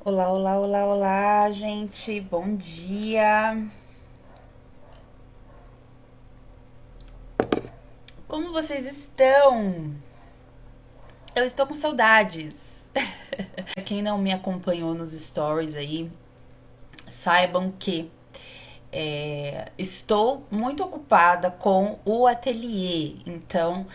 Olá, olá, olá, olá, gente. Bom dia. Como vocês estão? Eu estou com saudades. Quem não me acompanhou nos stories aí, saibam que estou muito ocupada com o ateliê. Então,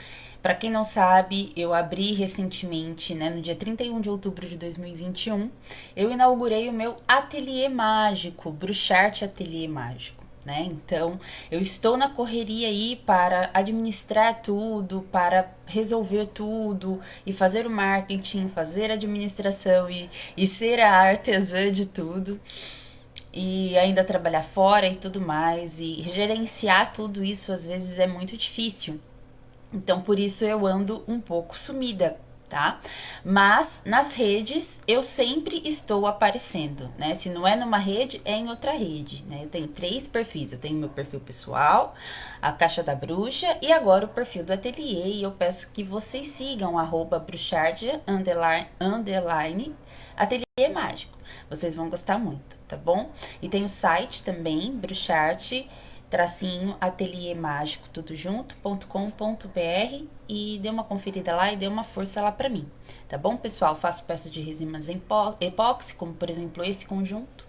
para quem não sabe, eu abri recentemente, né, no dia 31 de outubro de 2021, eu inaugurei o meu ateliê mágico, Bruxarte Ateliê Mágico. Né? Então, eu estou na correria aí para administrar tudo, para resolver tudo e fazer o marketing, fazer a administração e ser a artesã de tudo e ainda trabalhar fora e tudo mais, e gerenciar tudo isso às vezes é muito difícil. Então, por isso eu ando um pouco sumida, tá? Mas nas redes eu sempre estou aparecendo, né? Se não é numa rede, é em outra rede, né? Eu tenho 3 perfis. Eu tenho meu perfil pessoal, a Caixa da Bruxa e agora o perfil do ateliê. E eu peço que vocês sigam @bruxardia _ ateliê mágico. Vocês vão gostar muito, tá bom? E tem o site também, bruxarte ateliê mágico tudo junto.com.br e dê uma conferida lá e dê uma força lá para mim, tá bom, pessoal? Faço peças de resinas em epóxi, como por exemplo esse conjunto,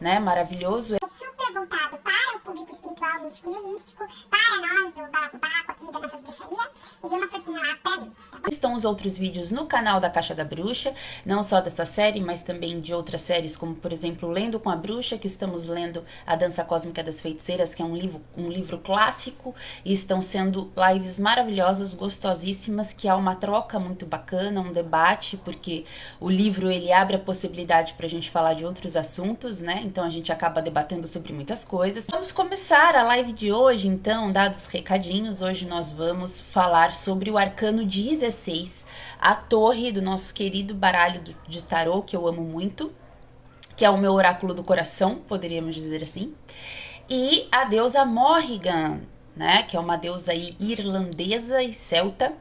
né, maravilhoso. É super voltado para o público espiritual, místico e holístico, para nós do balacobaco aqui da nossas bruxaria, e dê uma forcinha lá pra mim. Estão os outros vídeos no canal da Caixa da Bruxa, não só dessa série, mas também de outras séries, como por exemplo Lendo com a Bruxa, que estamos lendo A Dança Cósmica das Feiticeiras, que é um livro clássico, e estão sendo lives maravilhosas, gostosíssimas, que há uma troca muito bacana, um debate, porque o livro ele abre a possibilidade para a gente falar de outros assuntos, né? Então a gente acaba debatendo sobre muitas coisas. Vamos começar a live de hoje, então, dados os recadinhos. Hoje nós vamos falar sobre o arcano 16, a torre do nosso querido baralho de tarô, que eu amo muito, que é o meu oráculo do coração, poderíamos dizer assim, e a deusa Morrigan, né, que é uma deusa aí irlandesa e celta,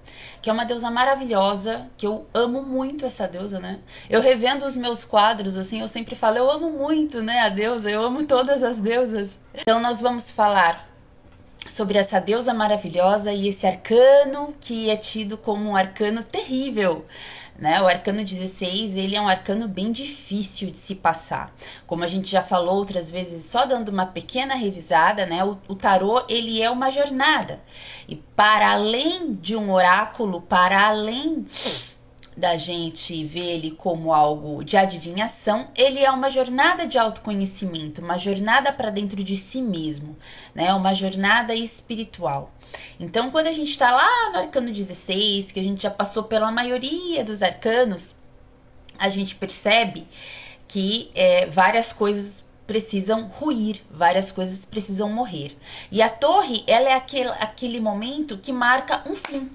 que é uma deusa maravilhosa, que eu amo muito essa deusa, né? Eu revendo os meus quadros, assim, eu sempre falo, eu amo muito, né, a deusa, eu amo todas as deusas. Então nós vamos falar sobre essa deusa maravilhosa e esse arcano que é tido como um arcano terrível, né? O arcano 16, ele é um arcano bem difícil de se passar. Como a gente já falou outras vezes, só dando uma pequena revisada, né? O tarô, ele é uma jornada. E para além de um oráculo, para além da gente ver ele como algo de adivinhação, ele é uma jornada de autoconhecimento, uma jornada para dentro de si mesmo, né? Uma jornada espiritual. Então, quando a gente está lá no arcano 16, que a gente já passou pela maioria dos arcanos, a gente percebe que várias coisas precisam ruir, várias coisas precisam morrer. E a torre, ela é aquele momento que marca um fim.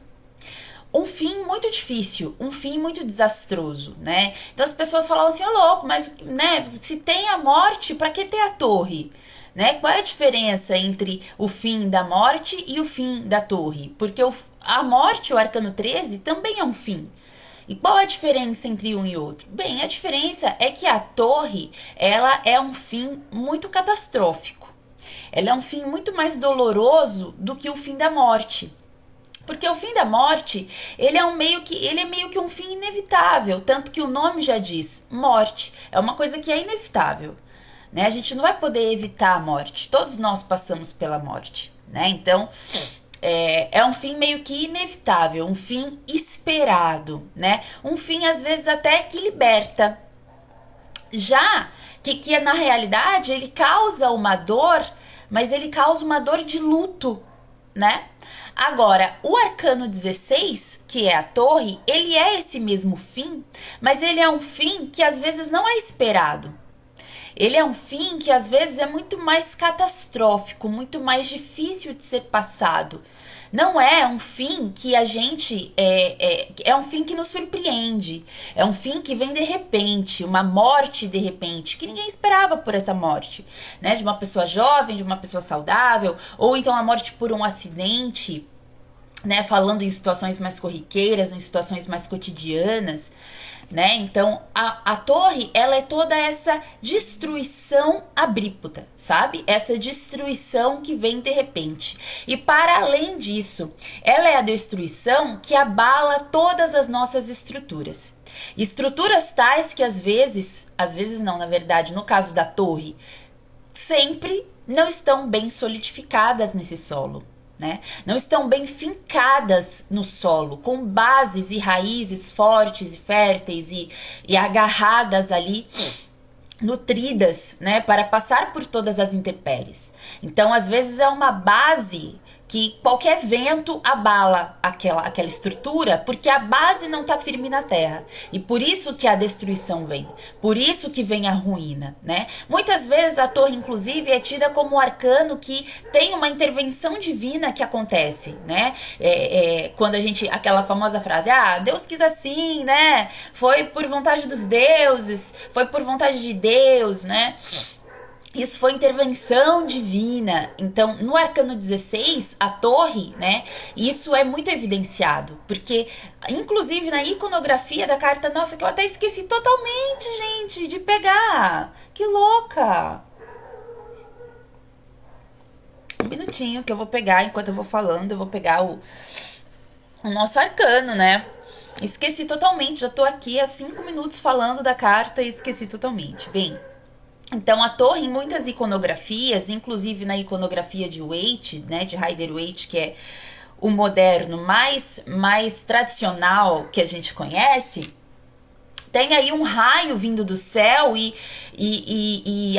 Um fim muito difícil, um fim muito desastroso, né? Então as pessoas falavam assim, ô louco, mas né, se tem a morte, para que ter a torre? Né? Qual é a diferença entre o fim da morte e o fim da torre? Porque a morte, o arcano 13, também é um fim. E qual é a diferença entre um e outro? Bem, a diferença é que a torre, ela é um fim muito catastrófico. Ela é um fim muito mais doloroso do que o fim da morte. Porque o fim da morte, ele é meio que um fim inevitável, tanto que o nome já diz, morte. É uma coisa que é inevitável, né? A gente não vai poder evitar a morte. Todos nós passamos pela morte, né? Então, é um fim meio que inevitável, um fim esperado, né? Um fim às vezes até que liberta. Já que na realidade ele causa uma dor, mas ele causa uma dor de luto, né? Agora, o arcano 16, que é a torre, ele é esse mesmo fim, mas ele é um fim que às vezes não é esperado. Ele é um fim que às vezes é muito mais catastrófico, muito mais difícil de ser passado. Não é um fim que a gente é um fim que nos surpreende, é um fim que vem de repente, uma morte de repente, que ninguém esperava por essa morte, né? De uma pessoa jovem, de uma pessoa saudável, ou então a morte por um acidente, né? Falando em situações mais corriqueiras, em situações mais cotidianas. né? Então, a torre, ela é toda essa destruição abrípota, sabe? Essa destruição que vem de repente. E para além disso, ela é a destruição que abala todas as nossas estruturas. Estruturas tais que às vezes não, na verdade, no caso da torre, sempre não estão bem solidificadas nesse solo, né? Não estão bem fincadas no solo, com bases e raízes fortes e férteis e agarradas ali, nutridas, né? Para passar por todas as intempéries. Então, às vezes, é uma base que qualquer vento abala aquela estrutura, porque a base não está firme na terra. E por isso que a destruição vem. Por isso que vem a ruína, né? Muitas vezes a torre, inclusive, é tida como um arcano que tem uma intervenção divina que acontece, né? Quando a gente... Aquela famosa frase, Deus quis assim, né? Foi por vontade dos deuses, foi por vontade de Deus, né? Isso foi intervenção divina. Então, no arcano 16, a torre, né? Isso é muito evidenciado. Porque, inclusive, na iconografia da carta, nossa, que eu até esqueci totalmente, gente, de pegar. Que louca! Um minutinho que eu vou pegar, enquanto eu vou falando, eu vou pegar o nosso arcano, né? Esqueci totalmente, já tô aqui há 5 minutos falando da carta e esqueci totalmente. Bem... Então, a torre, em muitas iconografias, inclusive na iconografia de Waite, né, de Rider-Waite, que é o moderno mais tradicional que a gente conhece, tem aí um raio vindo do céu e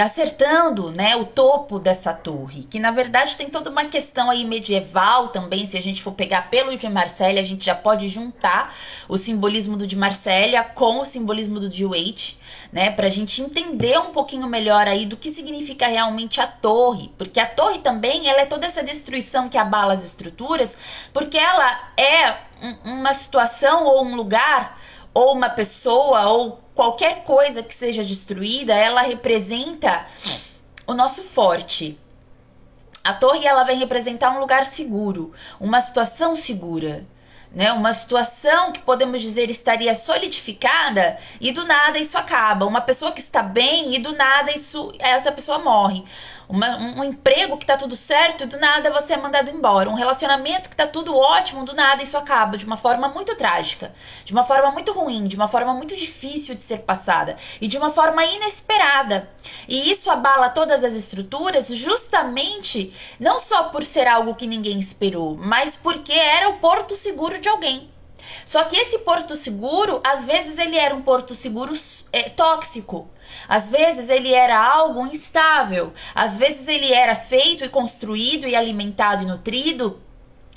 acertando, né, o topo dessa torre, que na verdade tem toda uma questão aí medieval também. Se a gente for pegar pelo de Marsella, a gente já pode juntar o simbolismo do de Marsella com o simbolismo do de Waite, né, pra gente entender um pouquinho melhor aí do que significa realmente a torre, porque a torre também, ela é toda essa destruição que abala as estruturas, porque ela é uma situação ou um lugar, ou uma pessoa, ou qualquer coisa que seja destruída, ela representa o nosso forte. A torre, ela vem representar um lugar seguro, uma situação segura, né? Uma situação que podemos dizer estaria solidificada e do nada isso acaba. Uma pessoa que está bem e do nada essa pessoa morre. Um emprego que está tudo certo e do nada você é mandado embora. Um relacionamento que está tudo ótimo, do nada isso acaba de uma forma muito trágica, de uma forma muito ruim, de uma forma muito difícil de ser passada e de uma forma inesperada. E isso abala todas as estruturas justamente não só por ser algo que ninguém esperou, mas porque era o porto seguro de alguém. Só que esse porto seguro, às vezes ele era um porto seguro tóxico. Às vezes ele era algo instável. Às vezes ele era feito e construído e alimentado e nutrido,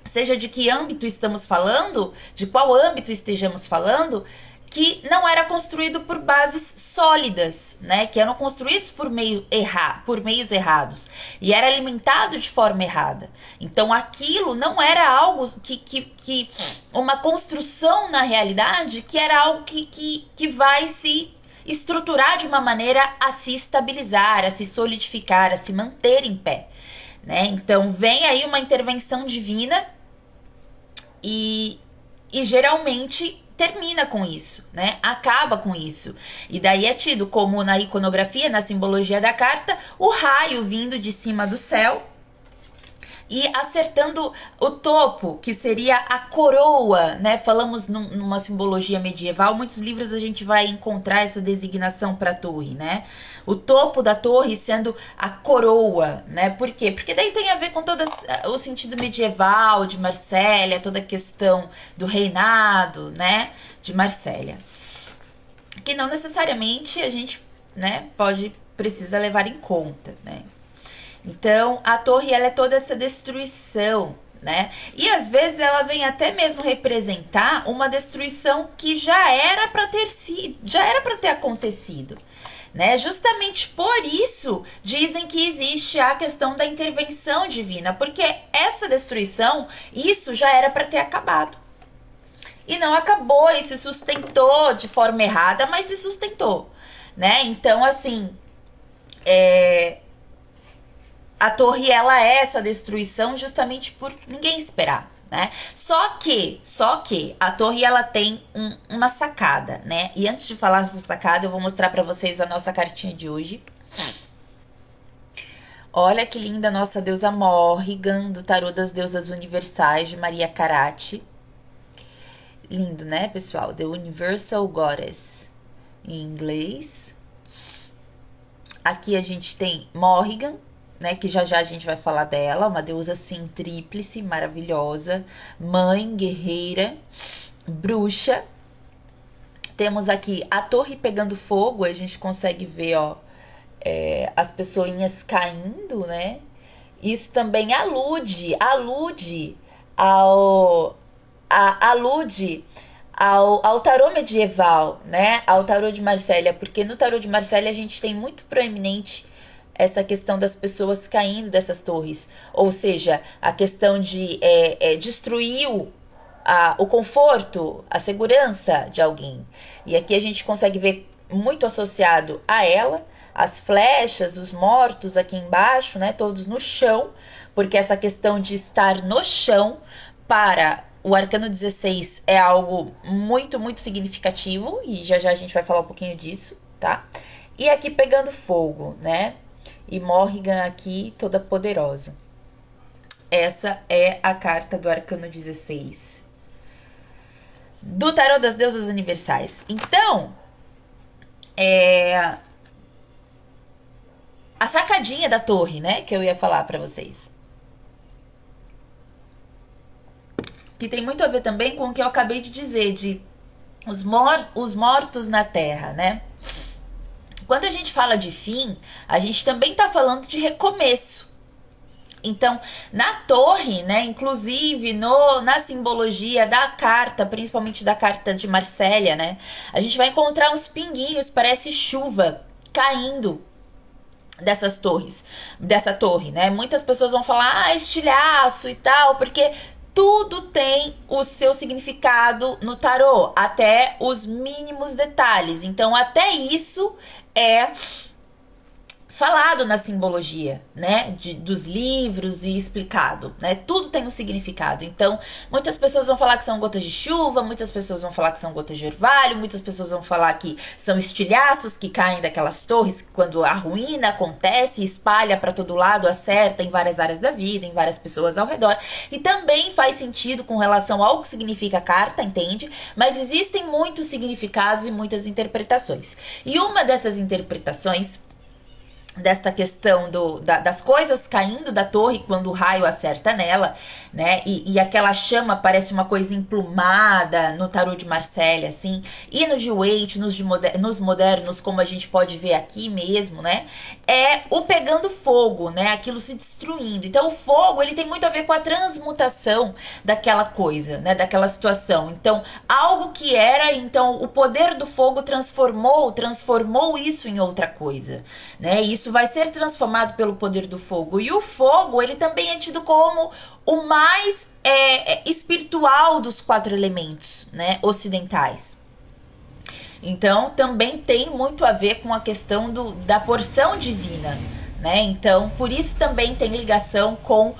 seja de que âmbito estamos falando, de qual âmbito estejamos falando, que não era construído por bases sólidas, né? Que eram construídos por meios errados e era alimentado de forma errada. Então aquilo não era algo que uma construção na realidade, que era algo que vai se estruturar de uma maneira a se estabilizar, a se solidificar, a se manter em pé, né? Então vem aí uma intervenção divina e geralmente termina com isso, né? Acaba com isso. E daí é tido como na iconografia, na simbologia da carta, o raio vindo de cima do céu e acertando o topo, que seria a coroa, né? Falamos numa simbologia medieval, muitos livros a gente vai encontrar essa designação para a torre, né? O topo da torre sendo a coroa, né? Por quê? Porque daí tem a ver com todo o sentido medieval de Marsella, toda a questão do reinado, né? De Marsella. Que não necessariamente a gente, né, precisa levar em conta, né? Então, a torre, ela é toda essa destruição, né? E às vezes ela vem até mesmo representar uma destruição que já era para ter acontecido, né? Justamente por isso dizem que existe a questão da intervenção divina, porque essa destruição, isso já era para ter acabado. E não acabou, e se sustentou de forma errada, mas se sustentou, né? Então, assim, a torre, ela é essa destruição justamente por ninguém esperar, né? Só que a torre ela tem uma sacada, né? E antes de falar dessa sacada, eu vou mostrar para vocês a nossa cartinha de hoje. Olha que linda a nossa deusa Morrigan, do Tarô das Deusas Universais, de Maria Carati. Lindo, né, pessoal? The Universal Goddess, em inglês. Aqui a gente tem Morrigan, né, que já a gente vai falar dela, uma deusa assim tríplice, maravilhosa, mãe, guerreira, bruxa. Temos aqui a torre pegando fogo, a gente consegue ver, ó, as pessoinhas caindo, né? Isso também alude ao tarô medieval, né? Ao tarô de Marsella, porque no tarô de Marsella a gente tem muito proeminente essa questão das pessoas caindo dessas torres, ou seja, a questão de destruir o conforto, a segurança de alguém. E aqui a gente consegue ver muito associado a ela, as flechas, os mortos aqui embaixo, né, todos no chão, porque essa questão de estar no chão para o arcano 16 é algo muito, muito significativo, e já a gente vai falar um pouquinho disso, tá? E aqui pegando fogo, né? E Morrigan aqui toda poderosa. Essa é a carta do arcano 16 do Tarô das Deusas Universais. Então, a sacadinha da torre, né, que eu ia falar para vocês, que tem muito a ver também com o que eu acabei de dizer, de os mortos na terra, né? Quando a gente fala de fim, a gente também está falando de recomeço. Então, na torre, né, inclusive na simbologia da carta, principalmente da carta de Marsella, né, a gente vai encontrar uns pinguinhos, parece chuva, caindo dessa torre, né? Muitas pessoas vão falar, estilhaço e tal, porque tudo tem o seu significado no tarô, até os mínimos detalhes. Então, até isso é falado na simbologia, né, dos livros e explicado, né, tudo tem um significado. Então, muitas pessoas vão falar que são gotas de chuva, muitas pessoas vão falar que são gotas de orvalho, muitas pessoas vão falar que são estilhaços que caem daquelas torres quando a ruína acontece, espalha para todo lado, acerta em várias áreas da vida, em várias pessoas ao redor. E também faz sentido com relação ao que significa a carta, entende? Mas existem muitos significados e muitas interpretações. E uma dessas interpretações desta questão das coisas caindo da torre quando o raio acerta nela, né? E aquela chama parece uma coisa emplumada no tarô de Marsella, assim. E no de Waite, nos modernos, como a gente pode ver aqui mesmo, né? É o pegando fogo, né? Aquilo se destruindo. Então, o fogo, ele tem muito a ver com a transmutação daquela coisa, né? Daquela situação. Então, algo que era, então, o poder do fogo transformou isso em outra coisa, né? Isso vai ser transformado pelo poder do fogo. E o fogo, ele também é tido como o mais espiritual dos 4 elementos, né, ocidentais. Então, também tem muito a ver com a questão da porção divina, né? Então, por isso também tem ligação com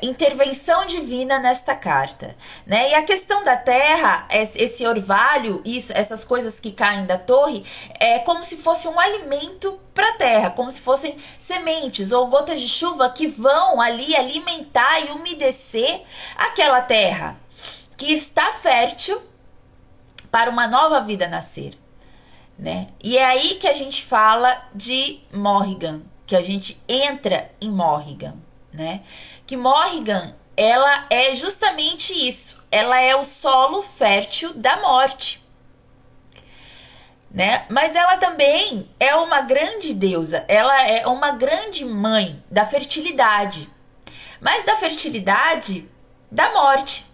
intervenção divina nesta carta, né? E a questão da terra, esse orvalho, essas coisas que caem da torre, é como se fosse um alimento para a terra, como se fossem sementes ou gotas de chuva que vão ali alimentar e umedecer aquela terra que está fértil para uma nova vida nascer, né? E é aí que a gente fala de Morrigan, que a gente entra em Morrigan, né? Que Morrigan, ela é justamente isso. Ela é o solo fértil da morte, né? Mas ela também é uma grande deusa. Ela é uma grande mãe da fertilidade. Mas da fertilidade da morte.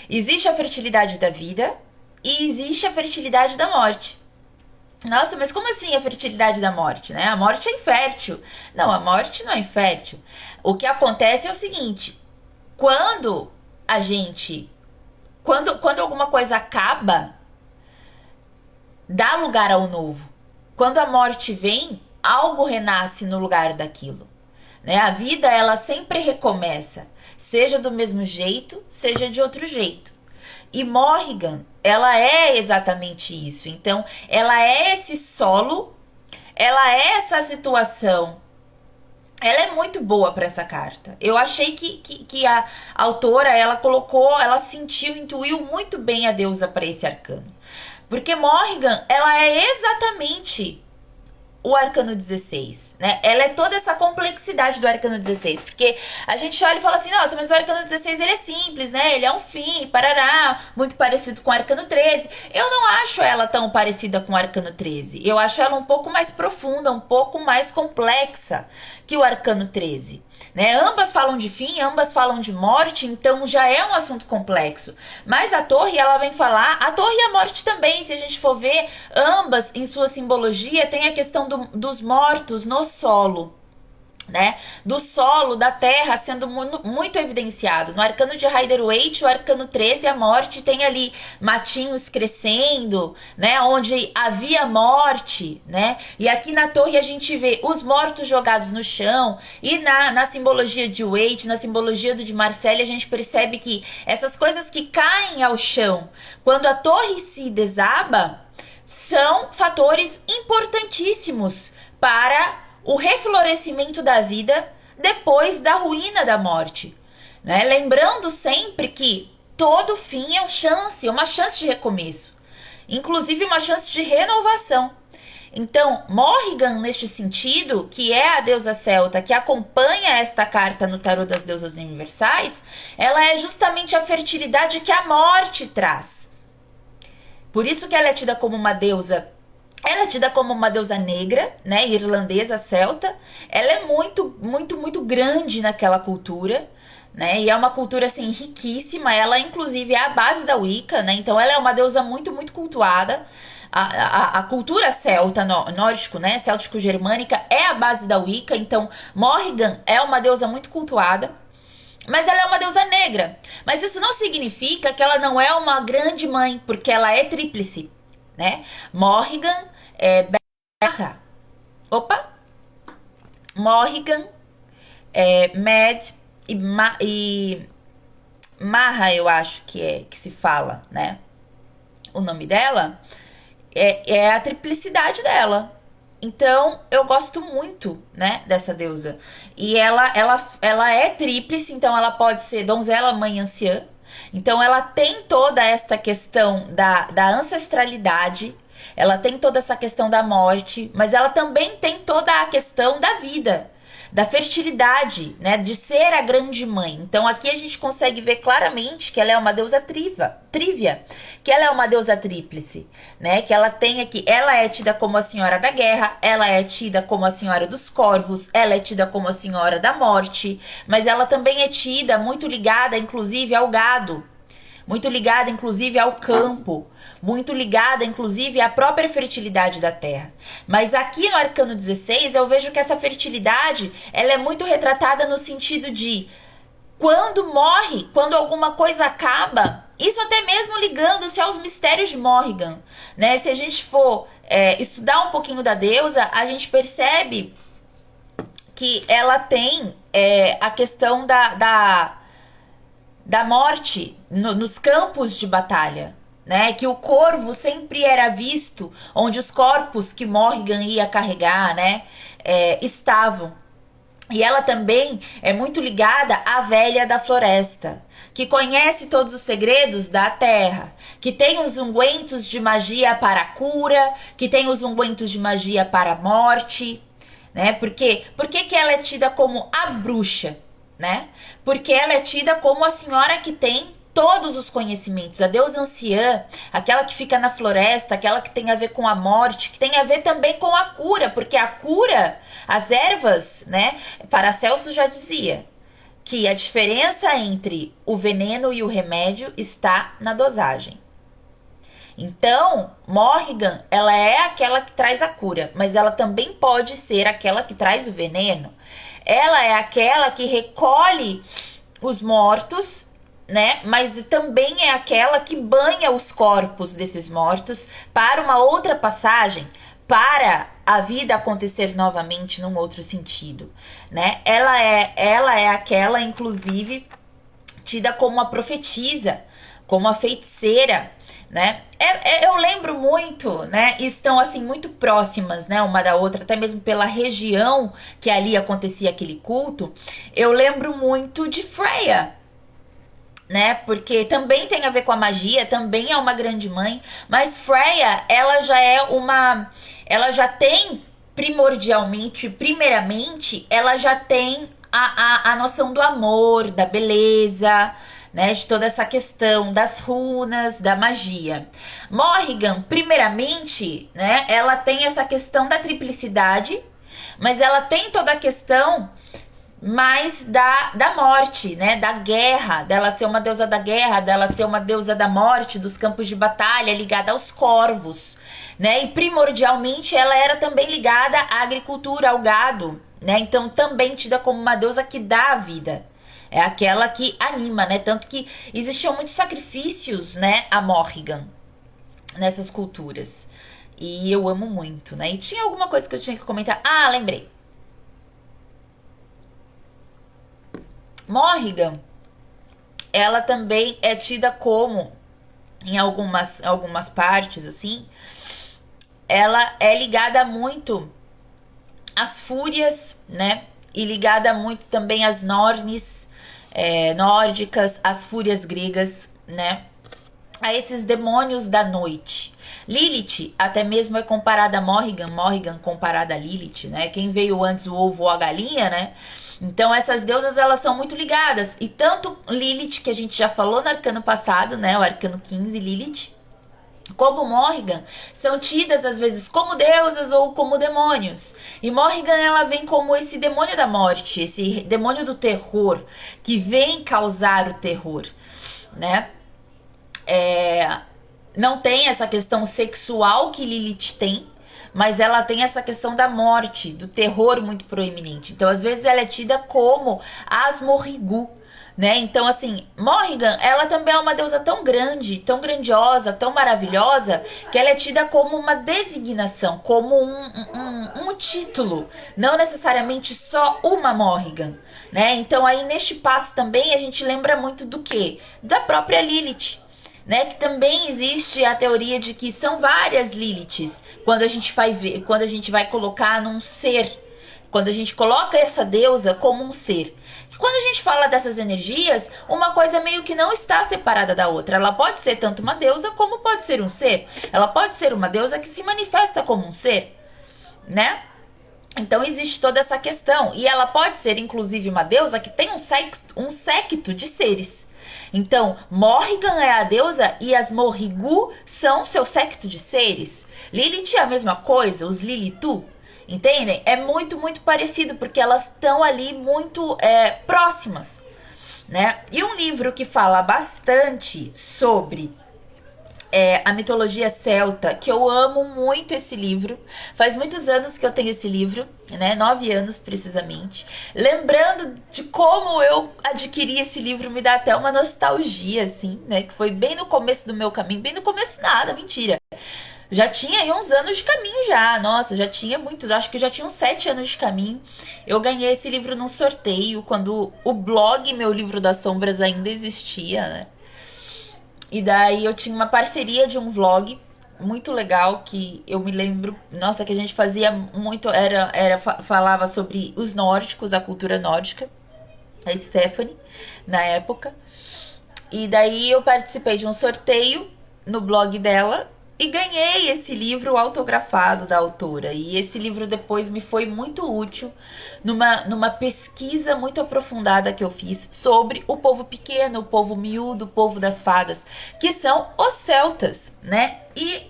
Existe a fertilidade da vida e existe a fertilidade da morte. Nossa, mas como assim a fertilidade da morte, né? A morte é infértil. Não, a morte não é infértil. O que acontece é o seguinte: quando alguma coisa acaba, dá lugar ao novo. Quando a morte vem, algo renasce no lugar daquilo, né? A vida, ela sempre recomeça. seja do mesmo jeito, seja de outro jeito. E Morrigan, ela é exatamente isso. Então, ela é esse solo, ela é essa situação. Ela é muito boa para essa carta. Eu achei que a autora, ela colocou, ela sentiu, intuiu muito bem a deusa para esse arcano. Porque Morrigan, ela é exatamente o arcano 16, né? Ela é toda essa complexidade do arcano 16, porque a gente olha e fala assim, nossa, mas o arcano 16 ele é simples, né? Ele é um fim, parará, muito parecido com o arcano 13. Eu não acho ela tão parecida com o arcano 13. Eu acho ela um pouco mais profunda, um pouco mais complexa que o arcano 13. Né? Ambas falam de fim, ambas falam de morte, então já é um assunto complexo. Mas a torre, ela vem falar, a torre e a morte também, se a gente for ver, ambas em sua simbologia tem a questão dos mortos no solo. Né? Do solo, da terra sendo muito evidenciado. No arcano de Rider-Waite, o arcano 13, a morte, tem ali matinhos crescendo, né? Onde havia morte, né? E aqui na torre a gente vê os mortos jogados no chão. E na simbologia de Waite, na simbologia do de Marcelli, a gente percebe que essas coisas que caem ao chão quando a torre se desaba são fatores importantíssimos para o reflorescimento da vida depois da ruína da morte, né? Lembrando sempre que todo fim é uma chance de recomeço, inclusive uma chance de renovação. Então, Morrigan, neste sentido, que é a deusa celta que acompanha esta carta no tarô das deusas universais, ela é justamente a fertilidade que a morte traz. Por isso que ela é tida como uma deusa. Ela é tida como uma deusa negra, né, irlandesa, celta. Ela é muito grande naquela cultura, né, e é uma cultura, assim, riquíssima. Ela, inclusive, é a base da Wicca, né, então ela é uma deusa muito cultuada. A cultura celta, nórdico, né, céltico-germânica, é a base da Wicca, então Morrigan é uma deusa muito cultuada. Mas ela é uma deusa negra. Mas isso não significa que ela não é uma grande mãe, porque ela é tríplice, né? Morrigan, Morrigan, Mad e Marra, eu acho que se fala, né? O nome dela é a triplicidade dela. Então, eu gosto muito, né, dessa deusa. E ela é tríplice, então ela pode ser donzela, mãe, anciã. Então, ela tem toda esta questão da ancestralidade, ela tem toda essa questão da morte, mas ela também tem toda a questão da vida, da fertilidade, né, de ser a grande mãe. Então, aqui a gente consegue ver claramente que ela é uma deusa trívia, que ela é uma deusa tríplice, né, que ela tem aqui, ela é tida como a senhora da guerra, ela é tida como a senhora dos corvos, ela é tida como a senhora da morte, mas ela também é tida muito ligada, inclusive, ao gado, muito ligada, inclusive, ao campo, muito ligada, inclusive, à própria fertilidade da terra. Mas aqui no arcano 16, eu vejo que essa fertilidade, ela é muito retratada no sentido de quando morre, quando alguma coisa acaba, isso até mesmo ligando-se aos mistérios de Morrigan, né? Se a gente for estudar um pouquinho da deusa, a gente percebe que ela tem a questão da morte nos campos de batalha, né? Que o corvo sempre era visto onde os corpos que Morrigan ia carregar, né, estavam. E ela também é muito ligada à velha da floresta, que conhece todos os segredos da terra, que tem os ungüentos de magia para a cura, que tem os ungüentos de magia para a morte, né? Por que ela é tida como a bruxa, né? Porque ela é tida como a senhora que tem todos os conhecimentos, a deusa anciã, aquela que fica na floresta, aquela que tem a ver com a morte, que tem a ver também com a cura, porque a cura, as ervas, né? Paracelso já dizia que a diferença entre o veneno e o remédio está na dosagem. Então, Morrigan, ela é aquela que traz a cura, mas ela também pode ser aquela que traz o veneno. Ela é aquela que recolhe os mortos, né? Mas também é aquela que banha os corpos desses mortos para uma outra passagem, para a vida acontecer novamente num outro sentido, né? Ela é aquela, inclusive, tida como a profetisa, como a feiticeira, né? Eu lembro muito, né? Estão assim muito próximas, né, uma da outra, até mesmo pela região que ali acontecia aquele culto. Eu lembro muito de Freya, né? Porque também tem a ver com a magia, também é uma grande mãe, mas Freya, ela já tem primeiramente, ela já tem a noção do amor, da beleza, né, de toda essa questão das runas, da magia. Morrigan, primeiramente, né, ela tem essa questão da triplicidade, mas ela tem toda a questão mais da morte, né, da guerra, dela ser uma deusa da guerra, dela ser uma deusa da morte, dos campos de batalha, ligada aos corvos, né, e primordialmente ela era também ligada à agricultura, ao gado, né, então também tida como uma deusa que dá a vida, é aquela que anima, né, tanto que existiam muitos sacrifícios, né, a Morrigan nessas culturas, e eu amo muito, né, e tinha alguma coisa que eu tinha que comentar, lembrei. Morrigan, ela também é tida como, em algumas partes, assim, ela é ligada muito às fúrias, né? E ligada muito também às Nornes nórdicas, às fúrias gregas, né? A esses demônios da noite. Lilith até mesmo é comparada a Morrigan, Morrigan comparada a Lilith, né? Quem veio antes, o ovo ou a galinha, né? Então essas deusas, elas são muito ligadas. E tanto Lilith, que a gente já falou no arcano passado, né, o arcano 15, Lilith, como Morrigan, são tidas às vezes como deusas ou como demônios. E Morrigan, ela vem como esse demônio da morte, esse demônio do terror, que vem causar o terror, né? Não tem essa questão sexual que Lilith tem, mas ela tem essa questão da morte, do terror muito proeminente. Então, às vezes, ela é tida como Asmorrigu, né? Então, assim, Morrigan, ela também é uma deusa tão grande, tão grandiosa, tão maravilhosa, que ela é tida como uma designação, como um título, não necessariamente só uma Morrigan, né? Então, aí, neste passo também, a gente lembra muito do quê? Da própria Lilith, né, que também existe a teoria de que são várias Liliths quando a gente vai colocar num ser, quando a gente coloca essa deusa como um ser. E quando a gente fala dessas energias, uma coisa meio que não está separada da outra. Ela pode ser tanto uma deusa como pode ser um ser. Ela pode ser uma deusa que se manifesta como um ser, né? Então existe toda essa questão. E ela pode ser inclusive uma deusa que tem um séquito de seres. Então, Morrigan é a deusa e as Morrigu são seu séquito de seres. Lilith é a mesma coisa, os Lilitu, entendem? É muito, muito parecido, porque elas estão ali muito próximas, né? E um livro que fala bastante sobre a mitologia celta, que eu amo muito esse livro. Faz muitos anos que eu tenho esse livro, né? 9 anos precisamente. Lembrando de como eu adquiri esse livro, me dá até uma nostalgia, assim, né? Que foi bem no começo do meu caminho. Bem no começo nada, mentira. Já tinha aí uns anos de caminho já. Nossa, já tinha muitos. Acho que já tinha uns 7 anos de caminho. Eu ganhei esse livro num sorteio, quando o blog Meu Livro das Sombras ainda existia, né? E daí eu tinha uma parceria de um vlog muito legal, que eu me lembro, nossa, que a gente fazia muito, falava sobre os nórdicos, a cultura nórdica, a Stephanie, na época. E daí eu participei de um sorteio no blog dela e ganhei esse livro autografado da autora. E esse livro depois me foi muito útil numa pesquisa muito aprofundada que eu fiz sobre o povo pequeno, o povo miúdo, o povo das fadas, que são os celtas, né? E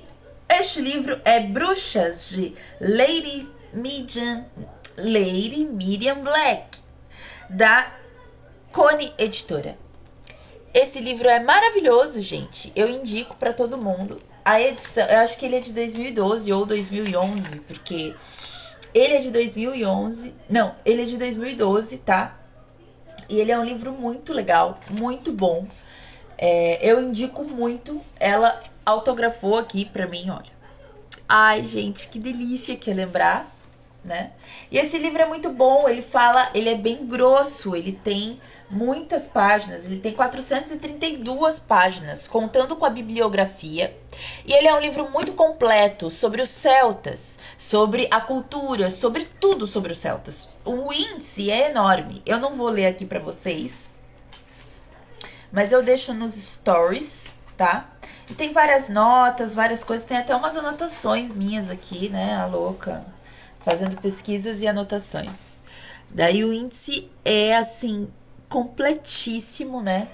este livro é Bruxas, de Lady Miriam Black, da Cone Editora. Esse livro é maravilhoso, gente. Eu indico para todo mundo. A edição, eu acho que ele é de 2012 ou 2011, porque ele é de 2011. Não, ele é de 2012, tá? E ele é um livro muito legal, muito bom. Eu indico muito. Ela autografou aqui pra mim, olha. Ai, gente, que delícia que é lembrar. né? E esse livro é muito bom, ele é bem grosso, ele tem muitas páginas, ele tem 432 páginas, contando com a bibliografia. E ele é um livro muito completo sobre os celtas, sobre a cultura, sobre tudo sobre os celtas. O índice é enorme. Eu não vou ler aqui para vocês, mas eu deixo nos stories, tá? E tem várias notas, várias coisas, tem até umas anotações minhas aqui, né, a louca, fazendo pesquisas e anotações. Daí o índice é assim completíssimo, né?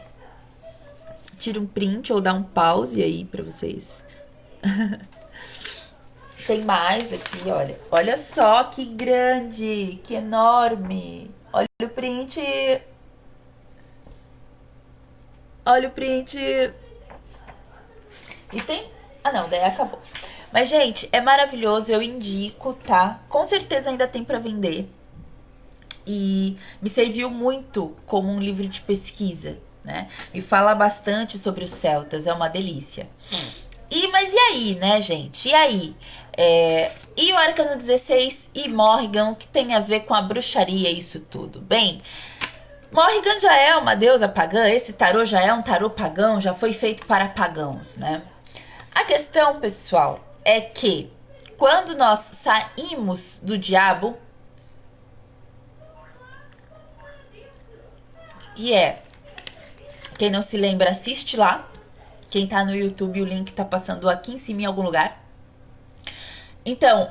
Tira um print ou dá um pause aí para vocês. Tem mais aqui, olha. Olha só que grande, que enorme. Olha o print. Olha o print. E tem... Ah, não, daí acabou. Mas, gente, é maravilhoso, eu indico, tá? Com certeza ainda tem para vender. E me serviu muito como um livro de pesquisa, né? E fala bastante sobre os celtas, é uma delícia. Mas e aí, né, gente? E aí? E o Arcano 16 e Morrigan, o que tem a ver com a bruxaria isso tudo? Bem, Morrigan já é uma deusa pagã, esse tarô já é um tarô pagão, já foi feito para pagãos, né? A questão, pessoal, é que quando nós saímos do diabo, quem não se lembra, assiste lá. Quem tá no YouTube, o link tá passando aqui em cima em algum lugar. Então,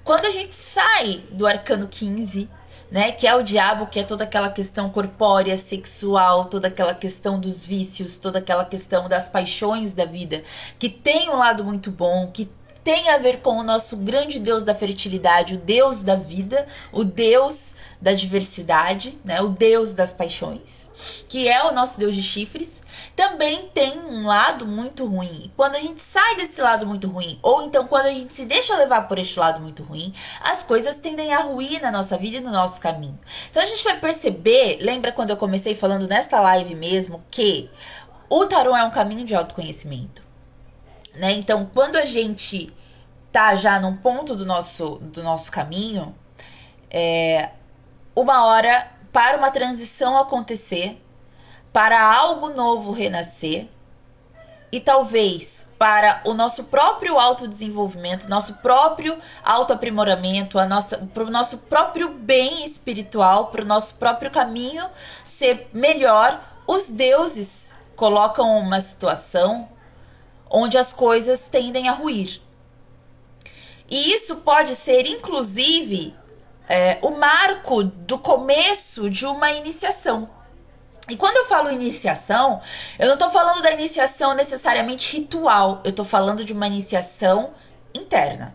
quando a gente sai do Arcano 15, né, que é o diabo, que é toda aquela questão corpórea, sexual, toda aquela questão dos vícios, toda aquela questão das paixões da vida, que tem um lado muito bom, que tem a ver com o nosso grande Deus da fertilidade, o Deus da vida, o Deus da diversidade, né, o Deus das paixões, que é o nosso Deus de chifres. Também tem um lado muito ruim. E quando a gente sai desse lado muito ruim, ou então quando a gente se deixa levar por este lado muito ruim, as coisas tendem a ruir na nossa vida e no nosso caminho. Então a gente vai perceber, lembra quando eu comecei falando nesta live mesmo, que o tarô é um caminho de autoconhecimento, né? Então quando a gente tá já num ponto do nosso caminho, uma hora para uma transição acontecer, para algo novo renascer e talvez para o nosso próprio autodesenvolvimento, nosso próprio autoaprimoramento, para o nosso próprio bem espiritual, para o nosso próprio caminho ser melhor, os deuses colocam uma situação onde as coisas tendem a ruir. E isso pode ser, inclusive, o marco do começo de uma iniciação. E quando eu falo iniciação, eu não estou falando da iniciação necessariamente ritual, eu estou falando de uma iniciação interna.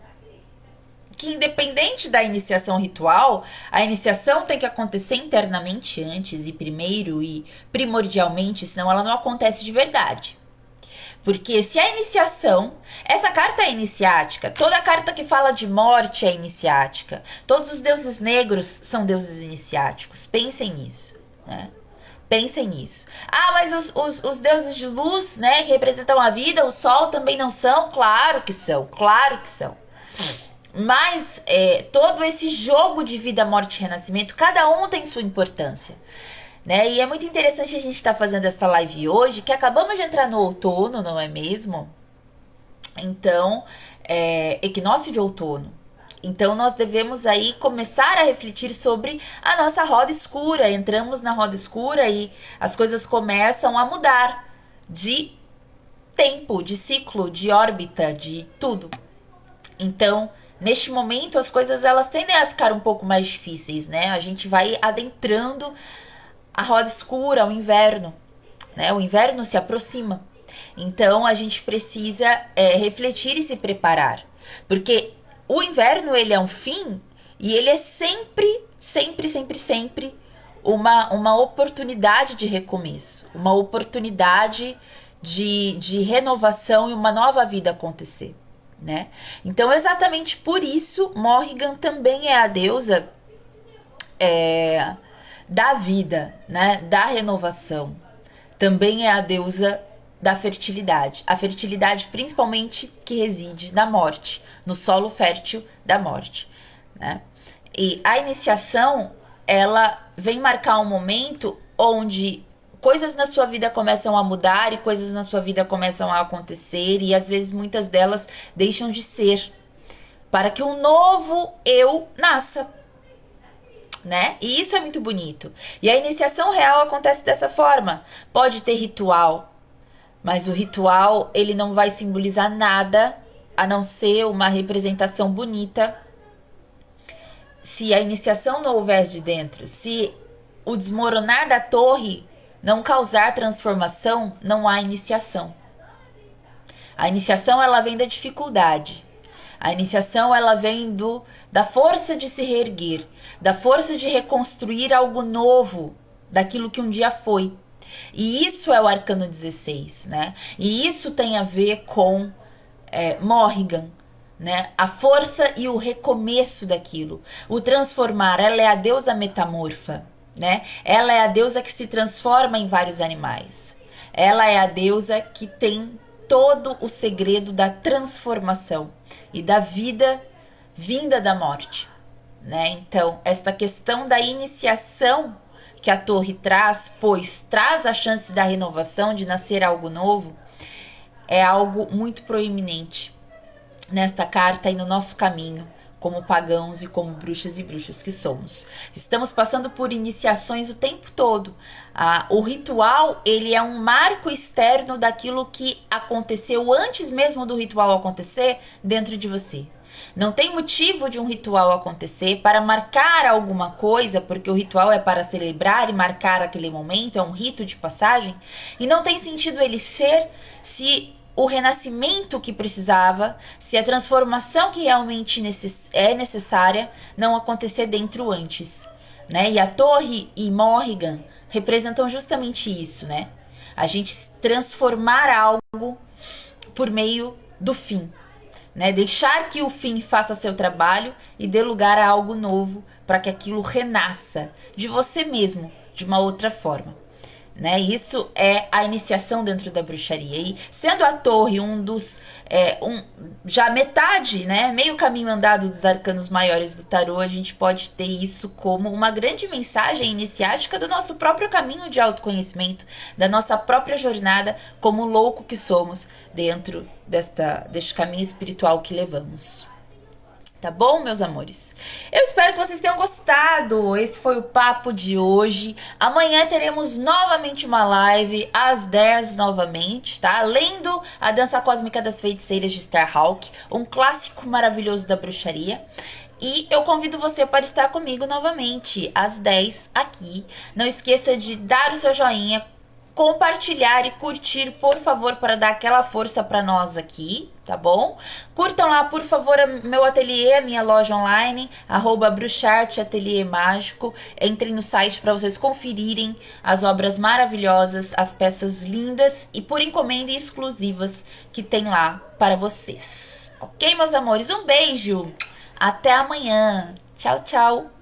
Que independente da iniciação ritual, a iniciação tem que acontecer internamente antes e primeiro e primordialmente, senão ela não acontece de verdade. Porque se a iniciação, essa carta é iniciática, toda carta que fala de morte é iniciática, todos os deuses negros são deuses iniciáticos, pensem nisso, né? Pensem nisso. Ah, mas os deuses de luz, né, que representam a vida, o sol também não são? Claro que são, claro que são. Mas todo esse jogo de vida, morte e renascimento, cada um tem sua importância, né? E é muito interessante a gente estar fazendo essa live hoje, que acabamos de entrar no outono, não é mesmo? Então, equinócio de outono. Então, nós devemos aí começar a refletir sobre a nossa roda escura. Entramos na roda escura e as coisas começam a mudar de tempo, de ciclo, de órbita, de tudo. Então, neste momento, as coisas elas tendem a ficar um pouco mais difíceis, né? A gente vai adentrando a roda escura, o inverno, né? O inverno se aproxima. Então, a gente precisa refletir e se preparar. Porque o inverno, ele é um fim e ele é sempre uma oportunidade de recomeço, uma oportunidade de renovação e uma nova vida acontecer, né? Então, exatamente por isso, Morrigan também é a deusa da vida, né? Da renovação. Também é a deusa da fertilidade. A fertilidade principalmente que reside na morte, no solo fértil da morte, né? E a iniciação, ela vem marcar um momento onde coisas na sua vida começam a mudar e coisas na sua vida começam a acontecer e às vezes muitas delas deixam de ser para que um novo eu nasça, né? E isso é muito bonito. E a iniciação real acontece dessa forma. Pode ter ritual, mas o ritual ele não vai simbolizar nada a não ser uma representação bonita. Se a iniciação não houver de dentro, se o desmoronar da torre não causar transformação, não há iniciação. A iniciação ela vem da dificuldade. A iniciação ela vem da força de se reerguer, da força de reconstruir algo novo daquilo que um dia foi. E isso é o arcano 16, né? E isso tem a ver com Morrigan, né? A força e o recomeço daquilo. O transformar, ela é a deusa metamorfa, né? Ela é a deusa que se transforma em vários animais. Ela é a deusa que tem todo o segredo da transformação e da vida vinda da morte, né? Então, esta questão da iniciação que a torre traz, pois traz a chance da renovação, de nascer algo novo, é algo muito proeminente nesta carta e no nosso caminho, como pagãos e como bruxas e bruxos que somos. Estamos passando por iniciações o tempo todo. O ritual, ele é um marco externo daquilo que aconteceu antes mesmo do ritual acontecer dentro de você. Não tem motivo de um ritual acontecer para marcar alguma coisa, porque o ritual é para celebrar e marcar aquele momento, é um rito de passagem, e não tem sentido ele ser se o renascimento que precisava, se a transformação que realmente é necessária não acontecer dentro antes, né? E a torre e Morrigan representam justamente isso, né? A gente transformar algo por meio do fim, né? Deixar que o fim faça seu trabalho e dê lugar a algo novo para que aquilo renasça de você mesmo, de uma outra forma. Né? Isso é a iniciação dentro da bruxaria. E sendo a torre já metade, né, meio caminho andado dos arcanos maiores do tarô, a gente pode ter isso como uma grande mensagem iniciática do nosso próprio caminho de autoconhecimento, da nossa própria jornada como louco que somos dentro deste caminho espiritual que levamos. Tá bom, meus amores? Eu espero que vocês tenham gostado. Esse foi o papo de hoje. Amanhã teremos novamente uma live às 10 novamente, tá? Lendo a Dança Cósmica das Feiticeiras de Starhawk, um clássico maravilhoso da bruxaria. E eu convido você para estar comigo novamente às 10 aqui. Não esqueça de dar o seu joinha, compartilhar e curtir, por favor, para dar aquela força para nós aqui, tá bom? Curtam lá, por favor, meu ateliê, a minha loja online, @bruxarte ateliê mágico. Entrem no site para vocês conferirem as obras maravilhosas, as peças lindas e por encomenda exclusivas que tem lá para vocês. Ok, meus amores? Um beijo! Até amanhã! Tchau, tchau!